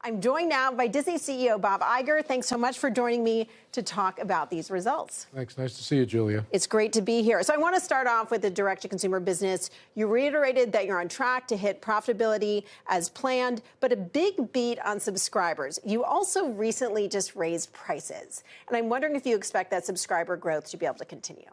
I'm joined now by Disney CEO Bob Iger. Thanks so much for joining me to talk about these results. Thanks. Nice to see you, Julia. It's great to be here. So I want to start off with the direct-to-consumer business. You reiterated that you're on track to hit profitability as planned, but a big beat on subscribers. You also recently just raised prices. And I'm wondering if you expect that subscriber growth to be able to continue.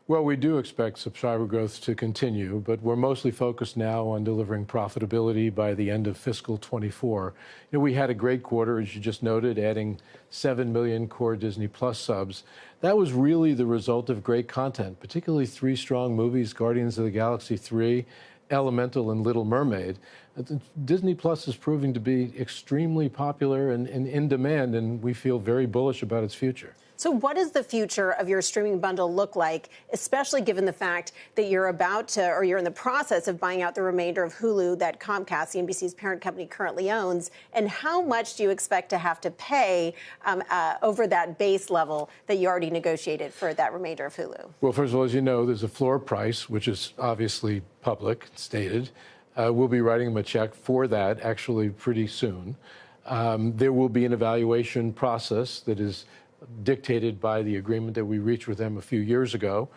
Well, we do expect subscriber growth to continue, but we're mostly focused now on delivering profitability by the end of fiscal 24. We had a great quarter, as you just noted, adding 7 million core Disney Plus subs. That was really the result of great content, particularly 3 strong movies, Guardians of the Galaxy 3, Elemental, and Little Mermaid. Disney Plus is proving to be extremely popular and in demand, and we feel very bullish about its future. So what does the future of your streaming bundle look like, especially given the fact that you're about to, or you're in the process of buying out the remainder of Hulu that Comcast, CNBC's parent company, currently owns? And how much do you expect to have to pay over that base level that you already negotiated for that remainder of Hulu? Well, first of all, as you know, there's a floor price, which is obviously public, stated. We'll be writing them a check for that actually pretty soon. There will be an evaluation process that is dictated by the agreement that we reached with them a few years ago.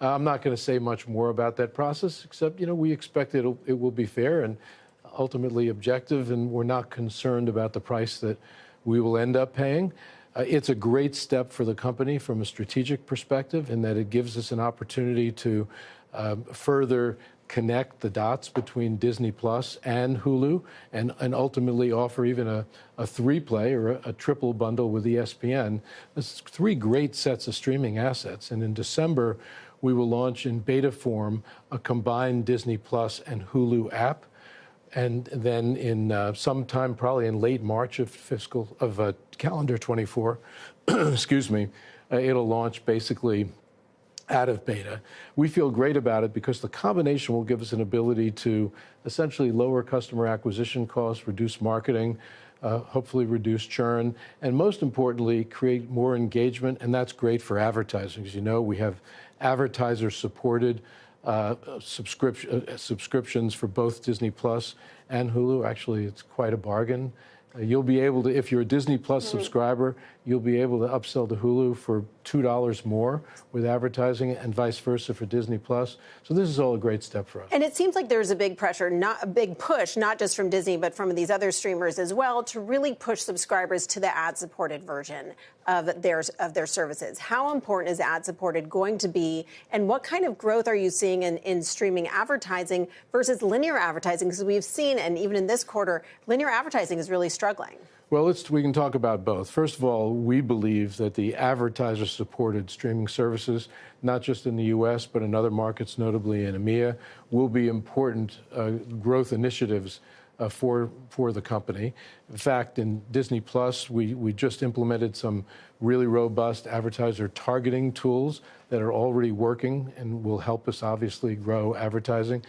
I'm not going to say much more about that process, except, we expect it will be fair and ultimately objective, and we're not concerned about the price that we will end up paying. It's a great step for the company from a strategic perspective in that it gives us an opportunity to further connect the dots between Disney Plus and Hulu and ultimately offer even a 3-play or a triple bundle with ESPN. There's 3 great sets of streaming assets. And in December, we will launch in beta form a combined Disney Plus and Hulu app. And then in sometime probably in late March of calendar 24, excuse me, it'll launch basically out of beta. We feel great about it because the combination will give us an ability to essentially lower customer acquisition costs, reduce marketing, hopefully reduce churn, and most importantly, create more engagement, and that's great for advertising. As you know, we have advertiser-supported subscriptions for both Disney Plus and Hulu. Actually, it's quite a bargain. You'll be able to, if you're a Disney Plus subscriber, you'll be able to upsell to Hulu for $2 more with advertising and vice versa for Disney Plus. So this is all a great step for us. And it seems like there's a big pressure, not a big push, not just from Disney, but from these other streamers as well, to really push subscribers to the ad-supported version of their services. How important is ad-supported going to be? And what kind of growth are you seeing in streaming advertising versus linear advertising? Because we've seen, and even in this quarter, linear advertising is really struggling. Well, we can talk about both. First of all, we believe that the advertiser-supported streaming services, not just in the U.S., but in other markets, notably in EMEA, will be important growth initiatives for the company. In fact, in Disney Plus, we just implemented some really robust advertiser targeting tools that are already working and will help us obviously grow advertising.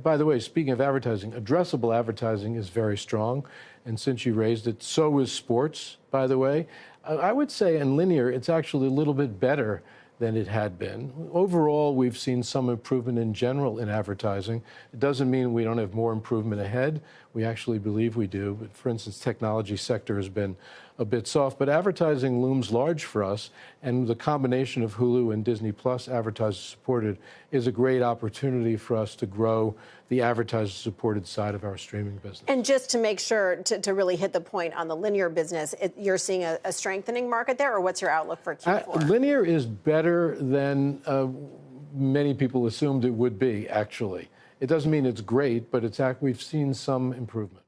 By the way, speaking of advertising, addressable advertising is very strong. And since you raised it, so is sports, by the way. I would say in linear, it's actually a little bit better than it had been. Overall, we've seen some improvement in general in advertising. It doesn't mean we don't have more improvement ahead. We actually believe we do. But for instance, technology sector has been a bit soft, but advertising looms large for us. And the combination of Hulu and Disney Plus advertiser-supported is a great opportunity for us to grow the advertiser-supported side of our streaming business. And just to make sure to really hit the point on the linear business, you're seeing a strengthening market there, or what's your outlook for Q4? Linear is better than many people assumed it would be, actually. It doesn't mean it's great, but we've seen some improvement.